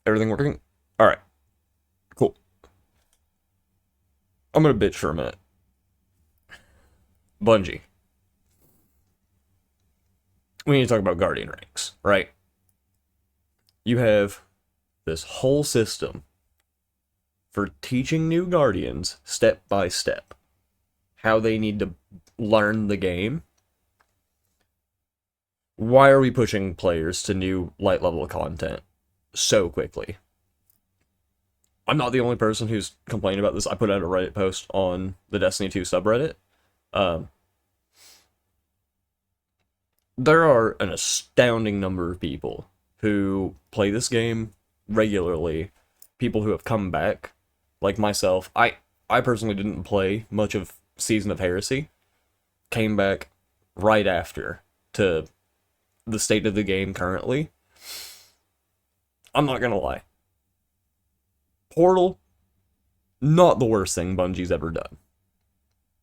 Everything working? Alright, cool. I'm gonna bitch for a minute. Bungie. We need to talk about Guardian ranks, right? You have this whole system for teaching new Guardians step by step how they need to learn the game. Why are we pushing players to new light level content so quickly? I'm not the only person who's complaining about this. I put out a Reddit post on the Destiny 2 subreddit. Um, there are an astounding number of people who play this game regularly, people who have come back, like myself. I personally didn't play much of Season of Heresy, came back right after to the state of the game currently. I'm not gonna lie. Portal, not the worst thing Bungie's ever done.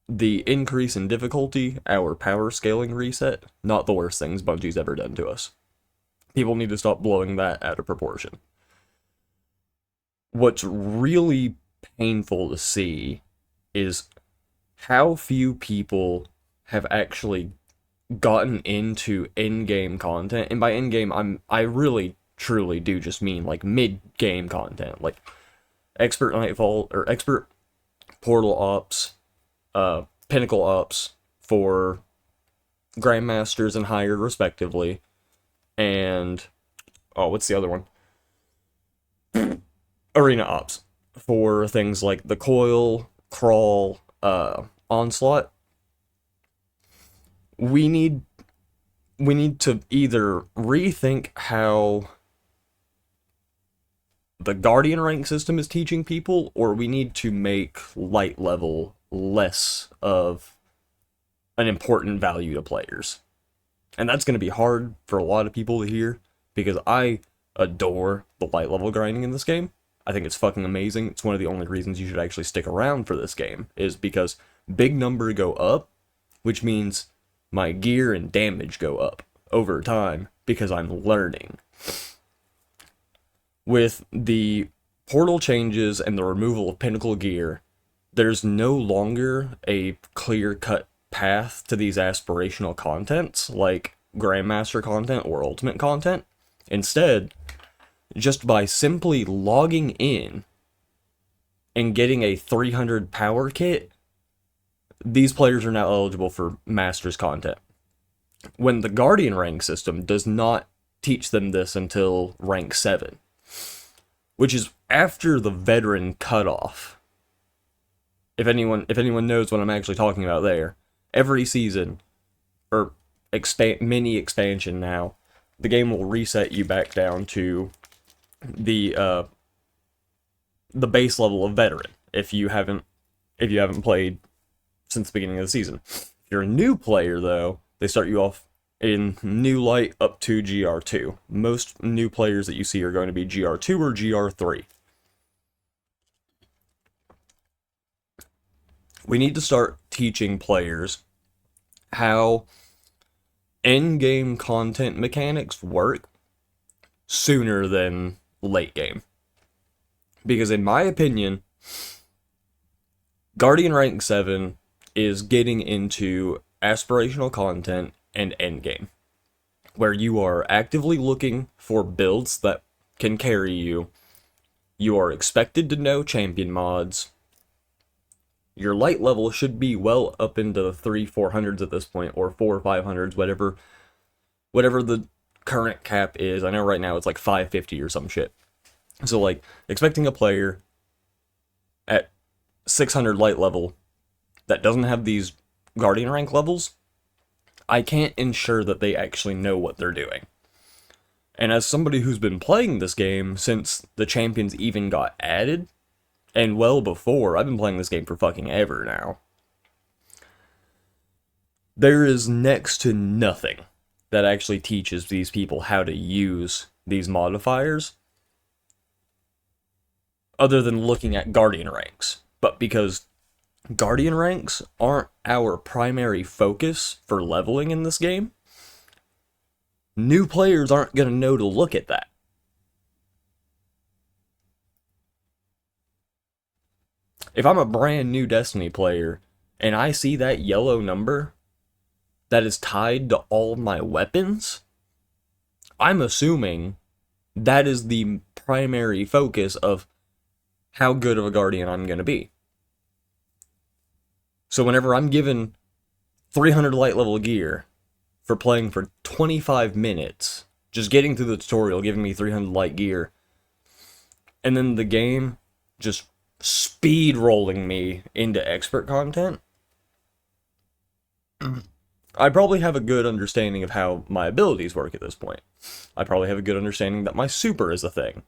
The increase in difficulty, our power scaling reset, not the worst things Bungie's ever done to us. People need to stop blowing that out of proportion. What's really painful to see is how few people have actually gotten into in-game content, and by in-game, I really truly do just mean like mid-game content, like expert Nightfall or expert Portal ops, Pinnacle ops for Grandmasters and higher respectively, and what's the other one? Arena ops for things like the Coil, Crawl, Onslaught. We need to either rethink how the Guardian rank system is teaching people, or we need to make light level less of an important value to players. And that's going to be hard for a lot of people to hear, because I adore the light level grinding in this game. I think it's fucking amazing. It's one of the only reasons you should actually stick around for this game, is because big number go up, which means my gear and damage go up over time because I'm learning. With the portal changes and the removal of Pinnacle gear, there's no longer a clear-cut path to these aspirational contents, like Grandmaster content or Ultimate content. Instead, just by simply logging in and getting a 300 power kit, these players are now eligible for Masters content. When the Guardian rank system does not teach them this until rank 7, which is after the veteran cutoff. If anyone knows what I'm actually talking about there, every season, or mini expansion now, the game will reset you back down to the base level of veteran if you haven't played since the beginning of the season. If you're a new player though, they start you off in New Light up to GR2. Most new players that you see are going to be GR2 or GR3. We need to start teaching players how end-game content mechanics work sooner than late game. Because in my opinion, Guardian Rank 7 is getting into aspirational content and endgame, where you are actively looking for builds that can carry you. You are expected to know champion mods. Your light level should be well up into the 300-400s at this point, or 4 or 500s, whatever the current cap is. I know right now it's like 550 or some shit. So like, expecting a player at 600 light level that doesn't have these Guardian rank levels, I can't ensure that they actually know what they're doing. And as somebody who's been playing this game since the champions even got added, and well before, I've been playing this game for fucking ever now, there is next to nothing that actually teaches these people how to use these modifiers other than looking at Guardian ranks. But because Guardian ranks aren't our primary focus for leveling in this game, new players aren't going to know to look at that. If I'm a brand new Destiny player and I see that yellow number that is tied to all of my weapons, I'm assuming that is the primary focus of how good of a Guardian I'm going to be. So whenever I'm given 300 light level gear for playing for 25 minutes, just getting through the tutorial, giving me 300 light gear, and then the game just speed rolling me into expert content, I probably have a good understanding of how my abilities work at this point. I probably have a good understanding that my super is a thing.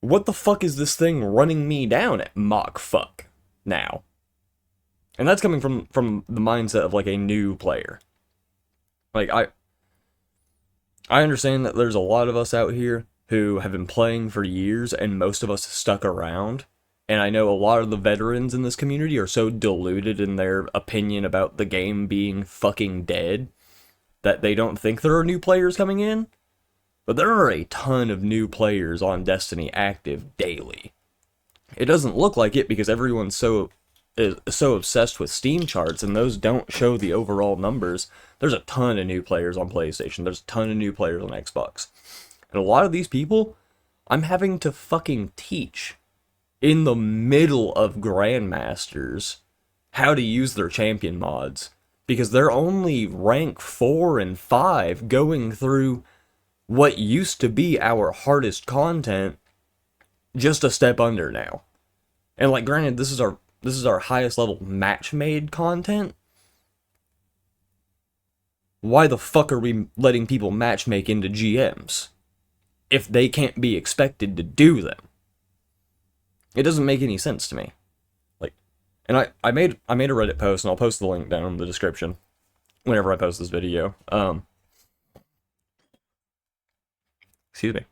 What the fuck is this thing running me down at Mach fuck now? And that's coming from the mindset of like a new player. Like I understand that there's a lot of us out here who have been playing for years and most of us stuck around. And I know a lot of the veterans in this community are so deluded in their opinion about the game being fucking dead that they don't think there are new players coming in. But there are a ton of new players on Destiny active daily. It doesn't look like it because everyone's so obsessed with Steam charts, and those don't show the overall numbers. There's a ton of new players on PlayStation. There's a ton of new players on Xbox. And a lot of these people, I'm having to fucking teach in the middle of Grandmasters how to use their champion mods. Because they're only rank 4 and 5 going through what used to be our hardest content just a step under now. And like, granted, this is our highest level match-made content. Why the fuck are we letting people matchmake into GMs if they can't be expected to do them? It doesn't make any sense to me. Like, and I made a Reddit post, and I'll post the link down in the description whenever I post this video. Excuse me.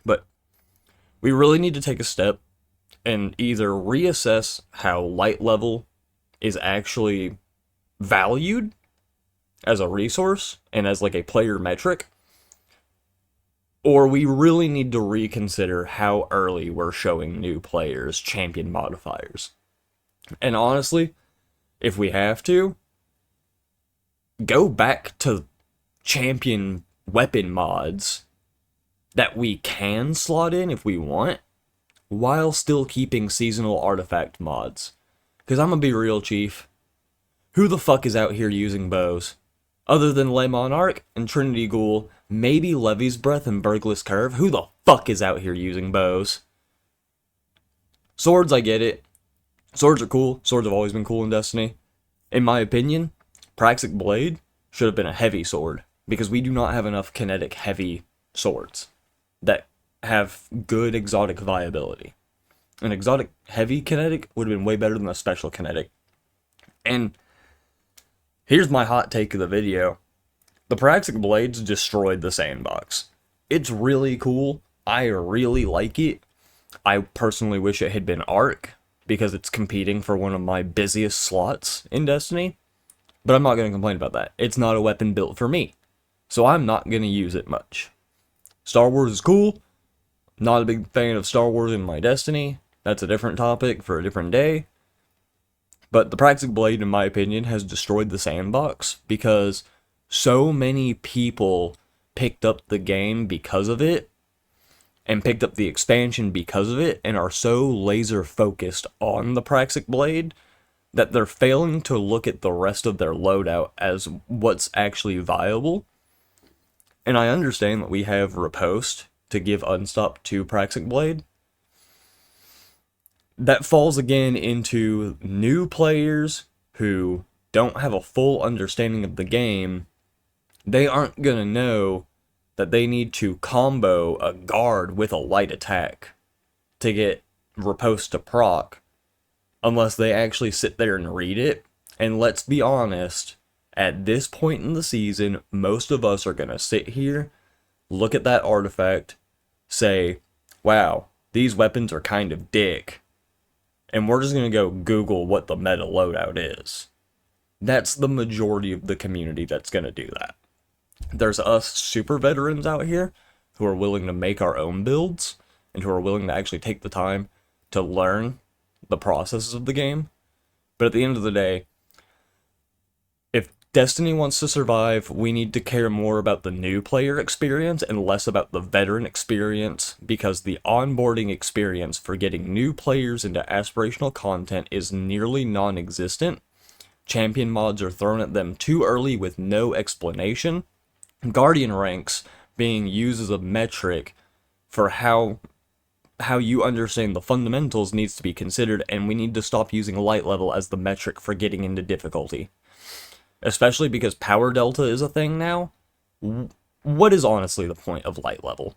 But we really need to take a step and either reassess how light level is actually valued as a resource and as like a player metric, or we really need to reconsider how early we're showing new players champion modifiers. And honestly, if we have to, go back to champion weapon mods that we can slot in if we want, while still keeping seasonal artifact mods. Because I'm gonna be real, Chief. Who the fuck is out here using bows? Other than Le Monarch and Trinity Ghoul, maybe Levy's Breath and Burgless Curve, who the fuck is out here using bows? Swords, I get it. Swords are cool. Swords have always been cool in Destiny. In my opinion, Praxic Blade should have been a heavy sword, because we do not have enough kinetic heavy swords that have good exotic viability. An exotic heavy kinetic would have been way better than a special kinetic. And here's my hot take of the video. The Praxic Blades destroyed the sandbox. It's really cool. I really like it. I personally wish it had been Arc, because it's competing for one of my busiest slots in Destiny. But I'm not going to complain about that. It's not a weapon built for me, so I'm not going to use it much. Star Wars is cool. Not a big fan of Star Wars in my Destiny. That's a different topic for a different day. But the Praxic Blade, in my opinion, has destroyed the sandbox because so many people picked up the game because of it, and picked up the expansion because of it, and are so laser focused on the Praxic Blade that they're failing to look at the rest of their loadout as what's actually viable. And I understand that we have Riposte to give Unstop to Praxic Blade. That falls again into new players who don't have a full understanding of the game. They aren't going to know that they need to combo a guard with a light attack to get Riposte to proc, unless they actually sit there and read it. And let's be honest, at this point in the season, most of us are going to sit here, look at that artifact, say, wow, these weapons are kind of dick. And we're just going to go Google what the meta loadout is. That's the majority of the community that's going to do that. There's us super veterans out here who are willing to make our own builds, and who are willing to actually take the time to learn the processes of the game. But at the end of the day, if Destiny wants to survive, we need to care more about the new player experience and less about the veteran experience, because the onboarding experience for getting new players into aspirational content is nearly non-existent. Champion mods are thrown at them too early with no explanation. Guardian ranks being used as a metric for how you understand the fundamentals needs to be considered, and we need to stop using light level as the metric for getting into difficulty. Especially because power delta is a thing now. What is honestly the point of light level?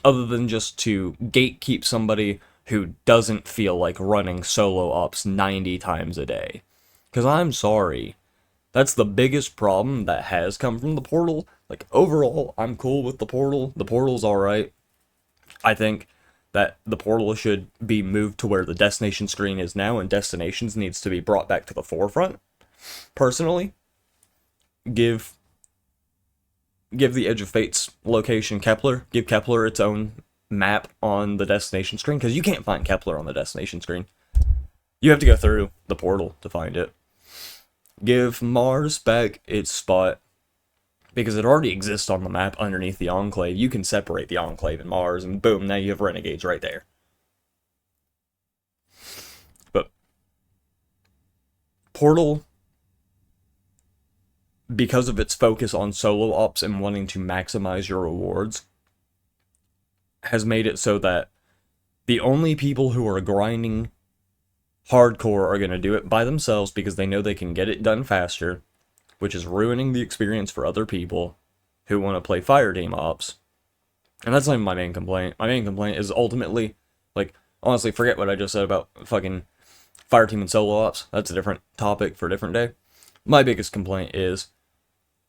Other than just to gatekeep somebody who doesn't feel like running solo ops 90 times a day. Because I'm sorry, that's the biggest problem that has come from the portal. Like, overall, I'm cool with the portal. The portal's alright. I think that the portal should be moved to where the destination screen is now, and destinations needs to be brought back to the forefront. Personally, give the Edge of Fate's location Kepler. Give Kepler its own map on the destination screen, because you can't find Kepler on the destination screen. You have to go through the portal to find it. Give Mars back its spot, because it already exists on the map underneath the Enclave. You can separate the Enclave and Mars, and boom, now you have Renegades right there. But Portal, because of its focus on solo ops and wanting to maximize your rewards, has made it so that the only people who are grinding hardcore are going to do it by themselves because they know they can get it done faster, which is ruining the experience for other people who want to play fire team ops. And that's not even my main complaint. My main complaint is ultimately, like, honestly, forget what I just said about fucking fire team and solo ops. That's a different topic for a different day. My biggest complaint is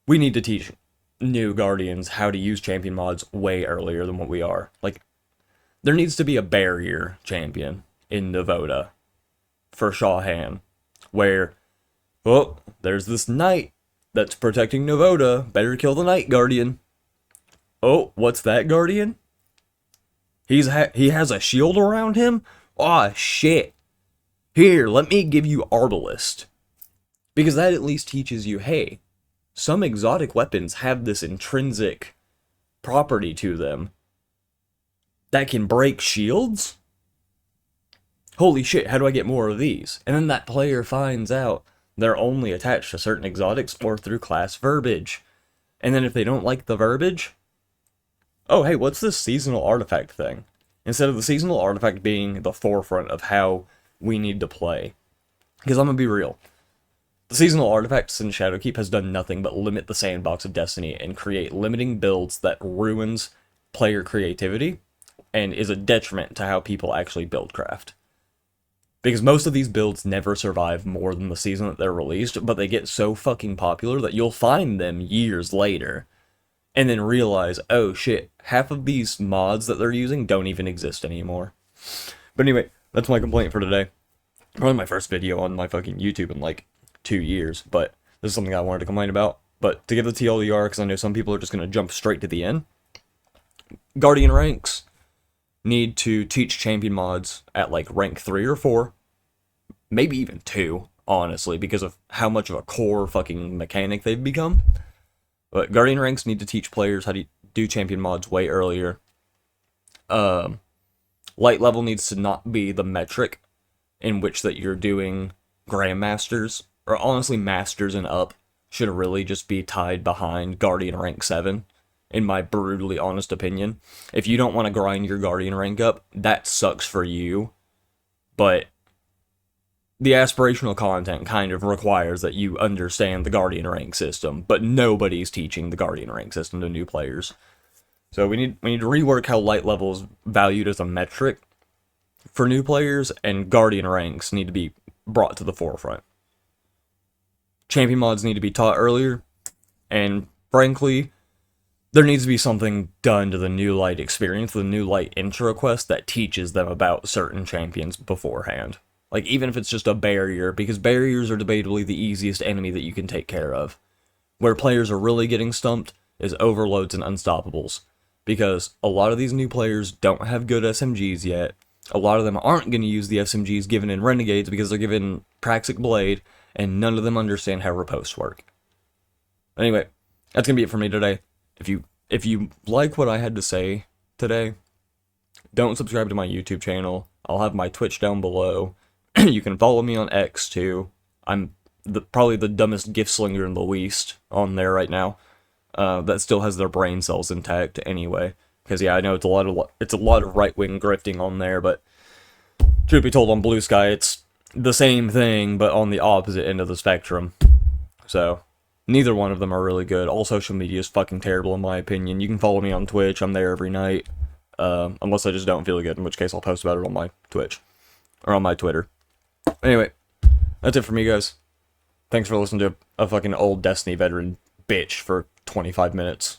we need to teach new Guardians how to use champion mods way earlier than what we are. Like, there needs to be a barrier champion in Nevada for Shawhan, where, oh, there's this knight that's protecting Nevada, better kill the Night Guardian. Oh, what's that Guardian? He has a shield around him? Aw, shit. Here, let me give you Arbalist. Because that at least teaches you, hey, some exotic weapons have this intrinsic property to them that can break shields? Holy shit, how do I get more of these? And then that player finds out they're only attached to certain exotics or through class verbiage. And then if they don't like the verbiage, oh hey, what's this seasonal artifact thing? Instead of the seasonal artifact being the forefront of how we need to play. Because I'm gonna be real. The seasonal artifacts in Shadowkeep has done nothing but limit the sandbox of Destiny and create limiting builds that ruins player creativity and is a detriment to how people actually build craft. Because most of these builds never survive more than the season that they're released, but they get so fucking popular that you'll find them years later, and then realize, oh shit, half of these mods that they're using don't even exist anymore. But anyway, that's my complaint for today. Probably my first video on my fucking YouTube in like 2 years, but this is something I wanted to complain about. But to give the TLDR, because I know some people are just going to jump straight to the end, Guardian ranks need to teach champion mods at like rank 3 or 4, maybe even 2, honestly, because of how much of a core fucking mechanic they've become. But Guardian ranks need to teach players how to do champion mods way earlier. Light level needs to not be the metric in which that you're doing Grandmasters, or honestly Masters and up should really just be tied behind Guardian rank 7. In my brutally honest opinion. If you don't want to grind your Guardian rank up, that sucks for you. But the aspirational content kind of requires that you understand the Guardian rank system, but nobody's teaching the Guardian rank system to new players. So we need to rework how light level is valued as a metric for new players, and Guardian ranks need to be brought to the forefront. Champion mods need to be taught earlier, and frankly, there needs to be something done to the New Light experience, the New Light intro quest that teaches them about certain champions beforehand. Like, even if it's just a barrier, because barriers are debatably the easiest enemy that you can take care of. Where players are really getting stumped is overloads and unstoppables. Because a lot of these new players don't have good SMGs yet, A lot of them aren't going to use the SMGs given in Renegades because they're given Praxic Blade, and none of them understand how riposts work. Anyway, that's going to be it for me today. If you like what I had to say today, don't subscribe to my YouTube channel. I'll have my Twitch down below. You can follow me on X too. I'm probably the dumbest gift slinger in the West on there right now. That still has their brain cells intact anyway. Because yeah, I know it's a lot of right-wing grifting on there, but truth be told, on Blue Sky it's the same thing, but on the opposite end of the spectrum. So neither one of them are really good. All social media is fucking terrible in my opinion. You can follow me on Twitch. I'm there every night. Unless I just don't feel good, in which case I'll post about it on my Twitch. Or on my Twitter. Anyway, that's it for me, guys. Thanks for listening to a fucking old Destiny veteran bitch for 25 minutes.